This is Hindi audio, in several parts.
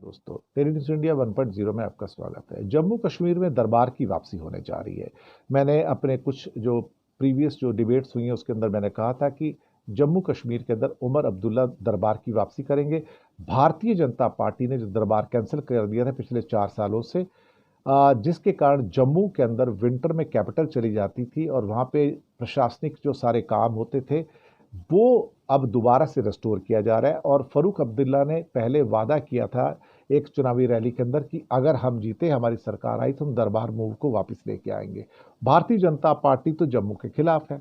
दोस्तों, टेली न्यूज़ इंडिया 1.0 में आपका स्वागत है। जम्मू कश्मीर में दरबार की वापसी होने जा रही है। मैंने अपने कुछ जो प्रीवियस जो डिबेट्स हुई हैं उसके अंदर मैंने कहा था कि जम्मू कश्मीर के अंदर उमर अब्दुल्ला दरबार की वापसी करेंगे। भारतीय जनता पार्टी ने जो दरबार कैंसिल कर दिया था पिछले 4 सालों से, जिसके कारण जम्मू के अंदर विंटर में कैपिटल चली जाती थी और वहाँ पे प्रशासनिक जो सारे काम होते थे वो अब दोबारा से रेस्टोर किया जा रहा है। और फारूक अब्दुल्ला ने पहले वादा किया था एक चुनावी रैली के अंदर कि अगर हम जीते, हमारी सरकार आई, तो हम दरबार मूव को वापस लेके आएंगे। भारतीय जनता पार्टी तो जम्मू के खिलाफ है,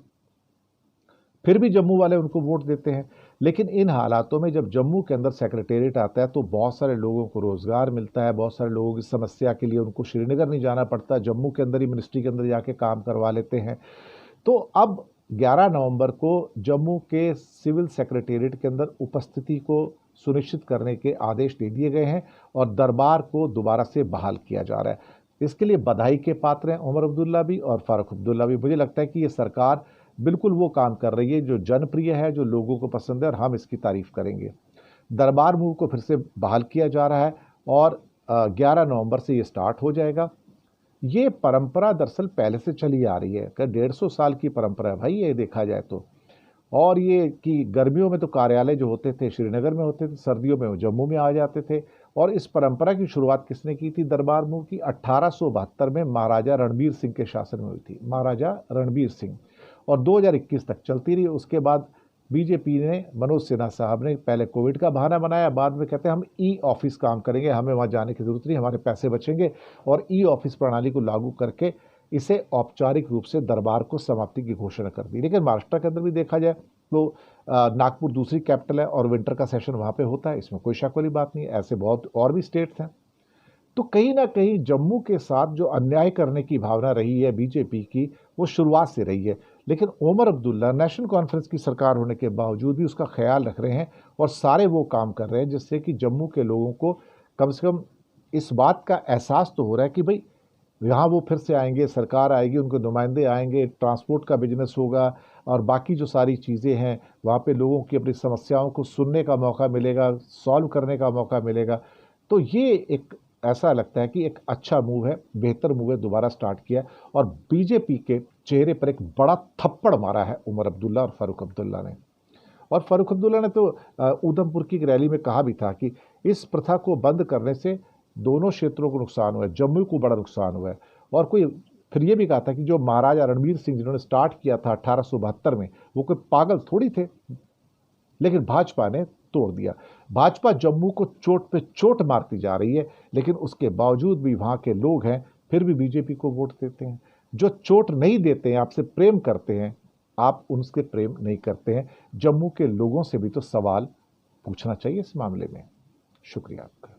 फिर भी जम्मू वाले उनको वोट देते हैं। लेकिन इन हालातों में जब जम्मू के अंदर सेक्रेटेरिएट आता है तो बहुत सारे लोगों को रोजगार मिलता है, बहुत सारे लोगों की समस्या के लिए उनको श्रीनगर नहीं जाना पड़ता, जम्मू के अंदर ही मिनिस्ट्री के अंदर जाके काम करवा लेते हैं। तो अब 11 नवंबर को जम्मू के सिविल सेक्रेटेरिएट के अंदर उपस्थिति को सुनिश्चित करने के आदेश दे दिए गए हैं और दरबार को दोबारा से बहाल किया जा रहा है। इसके लिए बधाई के पात्र हैं उमर अब्दुल्ला भी और फारूक अब्दुल्ला भी। मुझे लगता है कि ये सरकार बिल्कुल वो काम कर रही है जो जनप्रिय है, जो लोगों को पसंद है, और हम इसकी तारीफ करेंगे। दरबार मूव को फिर से बहाल किया जा रहा है और 11 नवंबर से ये स्टार्ट हो जाएगा। ये परंपरा दरअसल पहले से चली आ रही है, 150 साल की परंपरा है भाई ये देखा जाए तो। और ये कि गर्मियों में तो कार्यालय जो होते थे श्रीनगर में होते थे, सर्दियों में वो जम्मू में आ जाते थे। और इस परंपरा की शुरुआत किसने की थी दरबार मूव की? 1872 में महाराजा रणबीर सिंह के शासन में हुई थी, महाराजा रणबीर सिंह, और 2021 तक चलती रही। उसके बाद बीजेपी ने, मनोज सिन्हा साहब ने पहले कोविड का बहाना बनाया, बाद में कहते हैं हम ई ऑफिस काम करेंगे, हमें वहाँ जाने की जरूरत नहीं, हमारे पैसे बचेंगे, और ई ऑफिस प्रणाली को लागू करके इसे औपचारिक रूप से दरबार को समाप्ति की घोषणा कर दी। लेकिन महाराष्ट्र के अंदर भी देखा जाए तो नागपुर दूसरी कैपिटल है और विंटर का सेशन वहाँ पे होता है, इसमें कोई शक वाली बात नहीं है। ऐसे बहुत और भी स्टेट्स हैं। तो कहीं ना कहीं जम्मू के साथ जो अन्याय करने की भावना रही है बीजेपी की, वो शुरुआत से रही है। लेकिन उमर अब्दुल्ला नेशनल कॉन्फ्रेंस की सरकार होने के बावजूद भी उसका ख्याल रख रहे हैं और सारे वो काम कर रहे हैं जिससे कि जम्मू के लोगों को कम से कम इस बात का एहसास तो हो रहा है कि भाई यहाँ वो फिर से आएंगे, सरकार आएगी, उनके नुमाइंदे आएंगे, ट्रांसपोर्ट का बिजनेस होगा और बाकी जो सारी चीज़ें हैं वहाँ पे लोगों की अपनी समस्याओं को सुनने का मौका मिलेगा, सॉल्व करने का मौका मिलेगा। तो ये एक ऐसा लगता है कि एक अच्छा मूव है, बेहतर मूव है, दोबारा स्टार्ट किया। और बीजेपी के चेहरे पर एक बड़ा थप्पड़ मारा है उमर अब्दुल्ला और फारूक अब्दुल्ला ने। और फारूक अब्दुल्ला ने तो उधमपुर की एक रैली में कहा भी था कि इस प्रथा को बंद करने से दोनों क्षेत्रों को नुकसान हुआ है, जम्मू को बड़ा नुकसान हुआ है। और कोई फिर ये भी कहा था कि जो महाराजा रणबीर सिंह जिन्होंने स्टार्ट किया था 1872 में, वो कोई पागल थोड़ी थे, लेकिन भाजपा ने तोड़ दिया। भाजपा जम्मू को चोट पे चोट मारती जा रही है, लेकिन उसके बावजूद भी वहां के लोग हैं फिर भी बीजेपी को वोट देते हैं। जो चोट नहीं देते हैं, आपसे प्रेम करते हैं, आप उनसे प्रेम नहीं करते हैं। जम्मू के लोगों से भी तो सवाल पूछना चाहिए इस मामले में। शुक्रिया आपका।